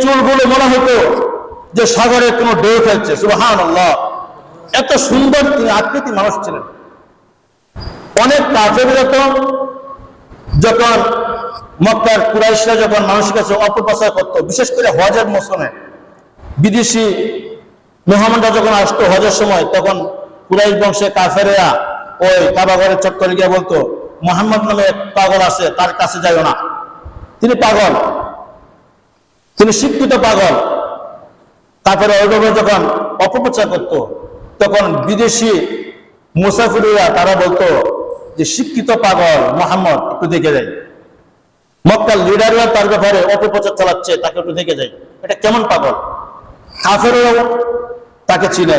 চুলগুলো মনে হতো যে সাগরে কোনো ঢেউ ফেলছে। সুবহানাল্লাহ, এত সুন্দর তিনি আকৃতি মানুষ ছিলেন। অনেক কাফেররা তো যখন মক্কার কুরাইশরা যখন মানুষের কাছে অপপ্রচার করতো, বিশেষ করে হজের মৌসুমে বিদেশি মেহমানরা যখন আসতো হজের সময়, তখন কুরাইশ বংশে কাফেরেরা ওই কাবা ঘরের চত্বরে গিয়ে বলতো, মুহাম্মদ নামে এক পাগল আছে, তার কাছে যাইও না, তিনি পাগল, তিনি শিক্ষিত পাগল। তারপরে ওইভাবে যখন অপপ্রচার করত, তখন বিদেশি মুসাফিররা তারা বলতো যে শিক্ষিত পাগল মুহাম্মদ, একটু দেখে যাই। মক্কার লিডাররা তার ব্যাপারে অপপ্রচার চালাচ্ছে, তাকে একটু দেখে যাই, এটা কেমন পাগল। কাফেররাও তাকে চিনে,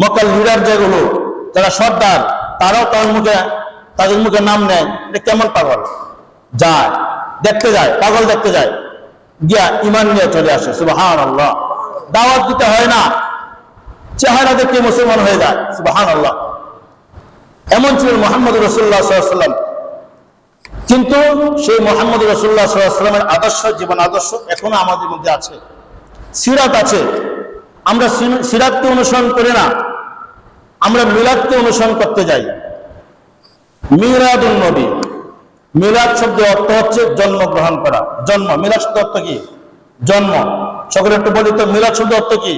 মক্কার লিডার যেগুলো যারা সর্দার, তারাও তাদের মুখে নাম নেয়, এটা কেমন পাগল। যায়, দেখতে যায়, পাগল দেখতে যায়, গিয়া ইমান নিয়ে চলে আসে। সুবহানাল্লাহ, দাওয়াত দিতে হয় না, চেহারা দেখে মুসলমান হয়ে যায়। সুবহানাল্লাহ, এমন ছিলেন মুহাম্মদ রাসূলুল্লাহ সাল্লাল্লাহু আলাইহি ওয়াসাল্লাম। কিন্তু সেই মুহাম্মদ রাসূলুল্লাহ সাল্লাল্লাহু আলাইহি ওয়াসাল্লামের আদর্শ, জীবন আদর্শ এখনো আমাদের মধ্যে আছে, সিরাত আছে। আমরা সিরাতকে অনুসরণ করি না, আমরা মিলাদকে অনুসরণ করতে যাই। মিলাদুন নবী, মিলাদ শব্দের অর্থ হচ্ছে জন্মগ্রহণ করা, জন্ম। মিলাদ শব্দের অর্থ কি? জন্ম। সকলে একটু বলি তো, মিলাদ শব্দের অর্থ কি?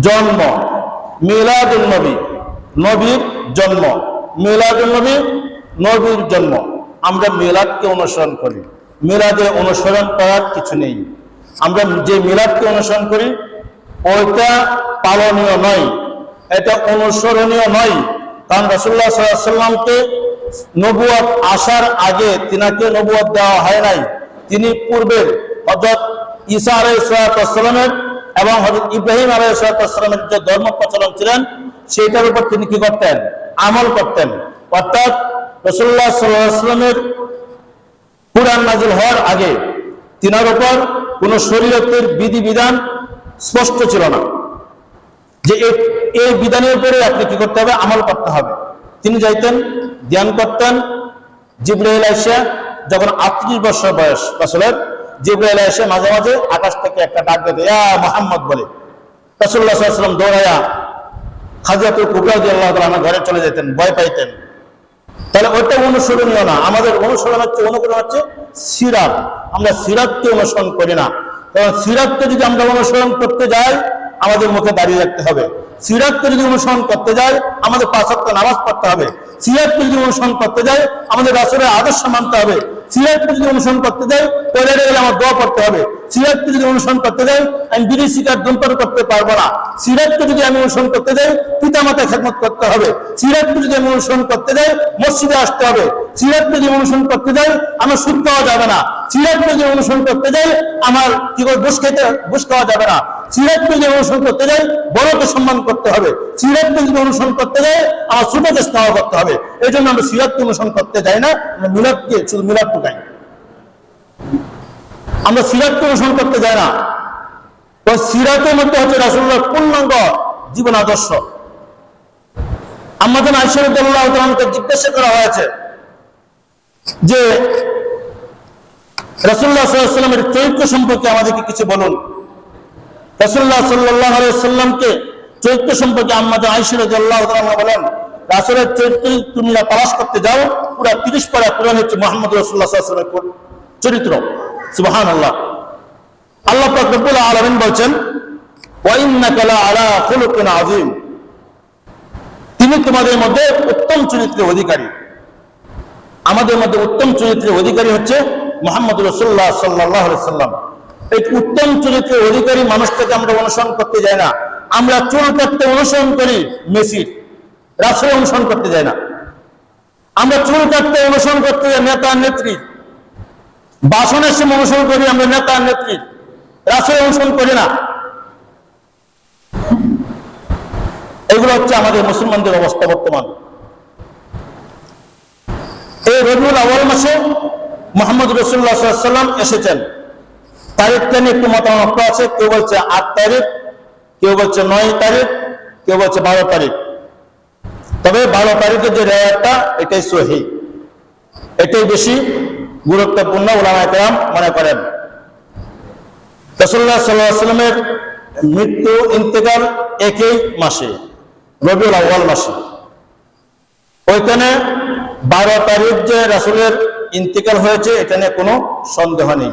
জন্ম। মিলাদুন নবী, নবীর জন্ম। মিলাদুন নবী, নবীর জন্ম। আমরা মিলাদকে অনুসরণ করি, মিলাদে অনুসরণ করার কিছু নেই। আমরা যে মিলাদকে অনুসরণ করি ওইটা পালনীয় নয়, এটা অনুসরণীয় নয়। কারণ রাসূলুল্লাহ সাল্লাল্লাহু আলাইহি ওয়াসাল্লামকে নবুয়ত আসার আগে তিনাকে নবুয়ত দেওয়া হয় নাই। তিনি পূর্বের হযরত ঈসা আলাইহিস সালামের এবং হযরত ইব্রাহিম আলাইহিস সালামের যে ধর্ম প্রচলন ছিলেন, সেইটার উপর তিনি কি করতেন? আমল করতেন। অর্থাৎ রাসূলুল্লাহ সাল্লাল্লাহু আলাইহি ওয়াসাল্লামের কুরআন নাযিল হওয়ার আগে তিনার উপর কোন শরীয়তের বিধিবিধান স্পষ্ট ছিল না যে এই বিধানের উপরে আপনি কি করতে হবে? আমল করতে হবে। তিনি যাইতেন, ধ্যান করতেন। জিবরাইল এসে যখন 38 বছর বয়স রাসূলের, জিবরাইল এসে মাঝে মাঝে আকাশ থেকে একটা ডাক দিত, ইয়া মুহাম্মদ বলে। রাসূলুল্লাহ সাল্লাল্লাহু আলাইহি ওয়াসাল্লাম দৌড়াইয়া খাদিজাতুল কুবরা রাদিয়াল্লাহু তাআলা আনহা ঘরে চলে যেতেন, ভয় পাইতেন। তাহলে ওইটা অনুসরণীয় না। আমাদের অনুসরণ হচ্ছে, অনুকরণ হচ্ছে সিরাত। আমরা সিরাতকে অনুসরণ করি না। কারণ সিরাতকে যদি আমরা অনুসরণ করতে যাই, আমাদের মুখে দাঁড়িয়ে রাখতে হবে। সিরাতকে যদি অনুসরণ করতে যাই, আমাদের 5 ওয়াক্ত নামাজ পড়তে হবে। সিরাতকে যদি অনুসরণ করতে যাই, আমাদের রাসূলের আদর্শ মানতে হবে। সিরাতকে যদি অনুসরণ করতে যাই, টয়লেটে গেলে আমার দোয়া পড়তে হবে। সিরাতকে যদি অনুসরণ করতে যাই, আমি বিড়ি সিগারেট ধূমপান করতে পারবো না। সিরাতকে যদি আমি অনুসরণ করতে যাই, পিতামাতা খেদমত করতে হবে। সিরাতকে যদি আমি অনুসরণ করতে যাই, মসজিদে আসতে হবে। সিরাতকে যদি অনুসরণ করতে যাই, আমার সুদ খাওয়া যাবে না। সিরাতকে যদি অনুসরণ করতে যাই, আমার কি করে ঘুষ খাওয়া যাবে না। সিরাতকে যদি অনুসরণ করতে যাই, বড়কে সম্মান করতে হবে। সিরাতকে যদি অনুসরণ করতে যাই, আমার ছোটকে স্নেহ করতে হবে। এই জন্য আমরা সিরাতকে অনুসরণ করতে যাই না, আমরা মিলাদকে, শুধু মিলাদ টুকাই। আমরা সিরাতকে অনুসরণ করতে যাই না। তো সিরাতের মধ্যে হচ্ছে রাসূলুল্লাহর পূর্ণাঙ্গ জীবন আদর্শ। আম্মা জান আয়েশা রাদিয়াল্লাহু তাআলা আনহাকে জিজ্ঞাসা করা হয়েছে যে রাসূলুল্লাহ সাল্লাল্লাহু আলাইহি ওয়াসাল্লামের চরিত্র সম্পর্কে আমাদেরকে কিছু বলুন। রাসূলুল্লাহ সাল্লাল্লাহু আলাইহি ওয়াসাল্লামকে চরিত্র সম্পর্কে আম্মা জান আয়েশা রাদিয়াল্লাহু তাআলা বলেন, রাসূলের চরিত্র তুমি তালাশ করতে যাও, পুরো 30 পারা কোরআন হচ্ছে মুহাম্মদ রাসূলুল্লাহ সাল্লাল্লাহু আলাইহি ওয়াসাল্লামের চরিত্র। সুবহানাল্লাহ। আল্লাহ পাক রব্বুল আলামিন বলেন, ওয়া ইন্নাকা লা আলা খুলুকিন আযীম, তিনি তোমাদের মধ্যে উত্তম চরিত্রের অধিকারী। আমাদের মধ্যে উত্তম চরিত্রের অধিকারী হচ্ছে মুহাম্মদ রাসূলুল্লাহ সাল্লাল্লাহু আলাইহি ওয়াসাল্লাম। এই উত্তম চরিত্রের অধিকারী মানুষটাকে আমরা অনুসরণ করতে যাই না। আমরা চুল কাটতে অনুসরণ করি মেসির, রাসূল অনুসরণ করতে যাই না। আমরা চুল কাটতে অনুসরণ করতে যাই নেতা নেত্রী, বাসনের সময় অনুসরণ করি আমরা নেতা নেত্রী, রাসূল অনুসরণ করি না। এগুলো হচ্ছে আমাদের মুসলমানদের অবস্থা বর্তমান। এই রবিউল আউয়াল মাসে মুহাম্মদ রাসূলুল্লাহ সাল্লাল্লাহু আলাইহি ওয়াসাল্লাম এসেছেন। তারিখটা নিয়ে একটু মতামত আছে। কেউ বলছে 8 তারিখ, কেউ বলছে 9 তারিখ, কেউ বলছে 12 তারিখ। তবে 12 তারিখের যে রেওয়ায়াতটা, এটাই সহিহ, এটাই বেশি গুরুত্বপূর্ণ উলামায়ে কেরাম মনে করেন। রাসূলুল্লাহ সাল্লাল্লাহু আলাইহি ওয়াসাল্লামের মৃত্যু ইন্তেকাল একই মাসে, রবিউল আউয়াল মাসে। ওইখানে 12 তারিখ যে রাসূলের ইন্তেকাল হয়েছে এটা নিয়ে কোনো সন্দেহ নেই।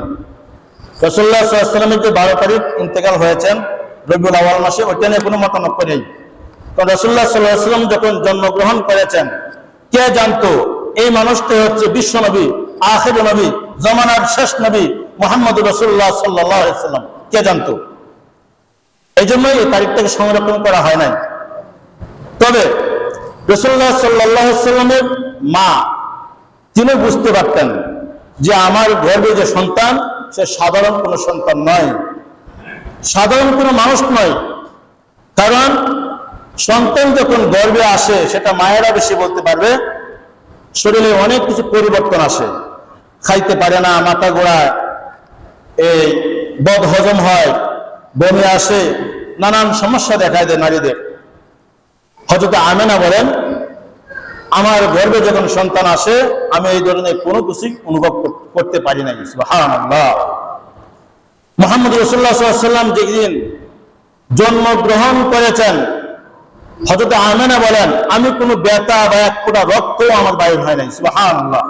রাসূলুল্লাহ সাল্লাল্লাহু আলাইহি ওয়াসাল্লামের যে 12 তারিখ ইন্তেকাল হয়েছেন রবিউল আউয়াল মাসে, ওইটা নিয়ে কোনো মতানক্য নেই। কারণ রাসূলুল্লাহ সাল্লাল্লাহু আলাইহি ওয়াসাল্লাম যখন জন্মগ্রহণ করেছেন, কে জানতো এই মানুষটা হচ্ছে বিশ্ব নবী, আখির নবী, জামানার শেষ নবী মুহাম্মদুর রাসূলুল্লাহ সাল্লাল্লাহু আলাইহি ওয়াসাল্লাম? কে জানতো? এই জন্যই এই তারিখটাকে সংরক্ষণ করা হয় নাই। তবে রাসূলুল্লাহ সাল্লাল্লাহু আলাইহি ওয়াসাল্লামের মা তিনি বুঝতে পারতেন যে আমার গর্ভে যে সন্তান সে সাধারণ কোনো সন্তান নয়, সাধারণ কোনো মানুষ নয়। কারণ সন্তান যখন গর্ভে আসে সেটা মায়েরা বেশি বলতে পারবে, শরীরে অনেক কিছু পরিবর্তন আসে, খাইতে পারে না, মাথা গোড়ায় এই বদ হজম হয়, বমি আসে, নানান সমস্যা দেখা দেয় নারীদের। হযরত আমেনা বলেন, আমার গর্ভে যখন সন্তান আসে আমি এই ধরনের কোনো কিছু অনুভব করতে পারি নাই। সুবহানাল্লাহ। মুহাম্মদ রাসূলুল্লাহ সাল্লাল্লাহু আলাইহি ওয়াসাল্লাম যেদিন জন্মগ্রহণ করেছেন, হযরত আমেনা বলেন আমি কোনো ব্যথা বা এক ফোঁটা রক্তও আমার বাইর হয় নাই। সুবহানাল্লাহ।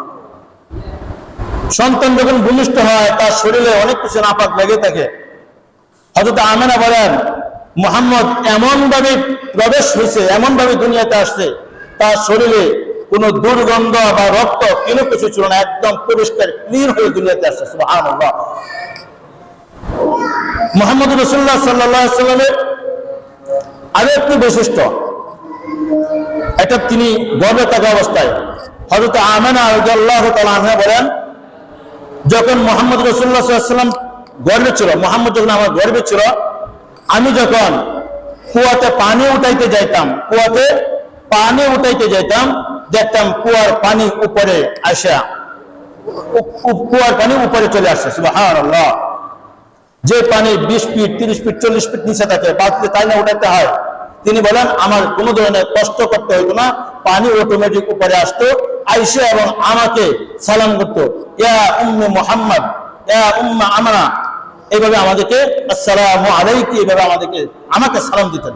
সন্তান যখন ভূমিষ্ঠ হয় তার শরীরে অনেক কিছু নাপাক লেগে থাকে। হযরত আমেনা বলেন মুহাম্মদ এমন ভাবে প্রবেশ হয়েছে, এমন ভাবে দুনিয়াতে আসছে, তার শরীরে কোনো দুর্গন্ধ বা রক্ত কোনো কিছু ছিল না, একদম পরিষ্কার ক্লিন হয়ে দুনিয়াতে আসছে। সুবহানাল্লাহ। মুহাম্মদ রাসূলুল্লাহ সাল্লাল্লাহু আলাইহি ওয়াসাল্লামের আরেকটি বৈশিষ্ট্য, এটা তিনি গর্ভে থাকা অবস্থায় হযরত আমেনা রাদিয়াল্লাহু তাআলা আনহা বলেন, যখন মুহাম্মদ রাসূলুল্লাহ সাল্লাল্লাহু আলাইহি ওয়াসাল্লাম গর্ভে ছিল, মুহাম্মদ যখন আমার গর্ভে ছিল, আমি যখন কুয়াতে পানি উঠাইতে যাইতাম, কুয়াতে পানি উঠাইতে যাইতাম, দেখতাম কুয়ার পানি উপরে আসা, কুয়ার পানি উপরে চলে আসছে। সুবহানাল্লাহ। যে পানি 20 ফিট 30 ফিট 40 ফিট নিচে থাকে, বালতিতে তাই না উঠাইতে হয়। তিনি বলেন আমার কোনো ধরনের কষ্ট করতে হইতো না, পানি অটোমেটিক উপরে আসতো, আইসা এবং আমাকে সালাম করতো, ইয়া উম্মে মুহাম্মদ, ইয়া উম্মে আমানা, এইভাবে আমাদেরকে আসসালামু আলাইকি, এইভাবে আমাকে সালাম দিতেন,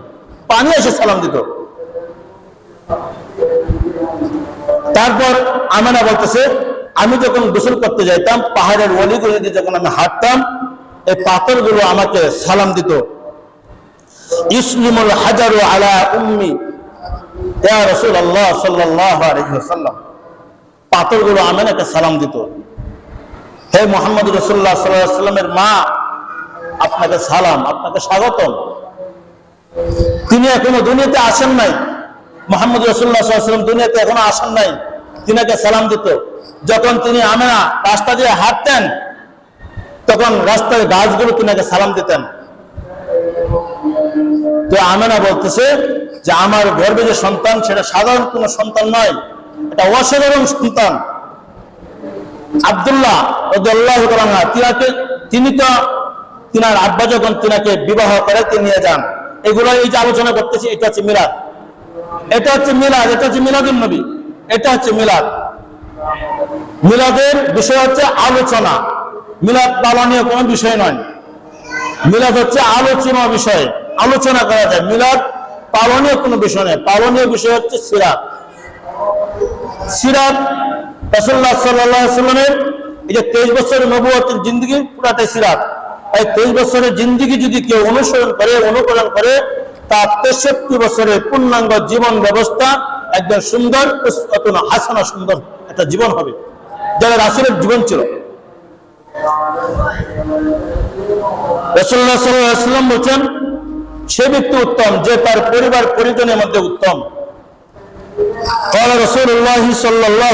পানি এসে সালাম দিত। তারপর আমেনা বলতেছে আমি যখন গোসল করতে যাইতাম পাহাড়ের অলিগলি দিয়ে যখন আমি হাঁটতাম, এই পাথরগুলো আমাকে সালাম দিত, ইসলিমুল হাজারু আলা উম্মি ইয়া রাসূলুল্লাহ সাল্লাল্লাহু আলাইহি ওয়াসাল্লাম। পাথরগুলো আমেনাকে সালাম দিত, হে মুহাম্মদ রাসূলুল্লাহ সাল্লাল্লাহু আলাইহি ওয়াসাল্লামের মা, আপনাকে সালাম, আপনাকে স্বাগতম। তিনি এখনো দুনিয়াতে আসেন নাই, মুহাম্মদ রাসূলুল্লাহ সাল্লাল্লাহু আলাইহি ওয়াসাল্লাম দুনিয়াতে এখনো আসেন নাই, তিনাকে সালাম দিত। যখন তিনি আমেনা রাস্তা দিয়ে হাঁটতেন তখন রাস্তার গাছগুলো তিনাকে সালাম দিতেন। তো আমেনা বলতেছে যে আমার গর্ভে যে সন্তান সেটা সাধারণ কোনো সন্তান নয়, এটা অসাধারণ সন্তান। আব্দুল্লাহ রাদিয়াল্লাহু তাআলা তিনি তো তিনার আব্বা যখন তিনাকে বিবাহ করাতে নিয়ে যান, এগুলো এই যে আলোচনা করতেছি এটা হচ্ছে মিলাদ, এটা হচ্ছে মিলাদ, এটা হচ্ছে মিলাদুন নবী, এটা হচ্ছে মিলাদ। মিলাদের বিষয় হচ্ছে আলোচনা, মিলাদ পালনীয় কোনো বিষয় নয়। মিলাদ হচ্ছে আলোচনা বিষয়, আলোচনা করা যায়। মিলাদ পালনীয় কোনো বিষয় নয়, পালনীয় বিষয় হচ্ছে সিরাত। সিরাত রাসূলুল্লাহ সাল্লাল্লাহু আলাইহি ওয়াসাল্লামের এই যে 23 বছরের নবুয়তের জিন্দেগি পুরাটাই সিরাত। এই 23 বছরের জিন্দেগি যদি কেউ অনুসরণ করে, অনুকরণ করে, তার 63 বছরের পূর্ণাঙ্গ জীবন ব্যবস্থা একদম সুন্দর, হাসানা, সুন্দর একটা জীবন হবে, যারা রাসূলের জীবন ছিল। রাসূলুল্লাহ সাল্লাল্লাহু আলাইহি ওয়াসাল্লাম বলেন সে ব্যক্তি উত্তম যে তার পরিবার পরিজনের মধ্যে উত্তম। قال رسول الله صلى الله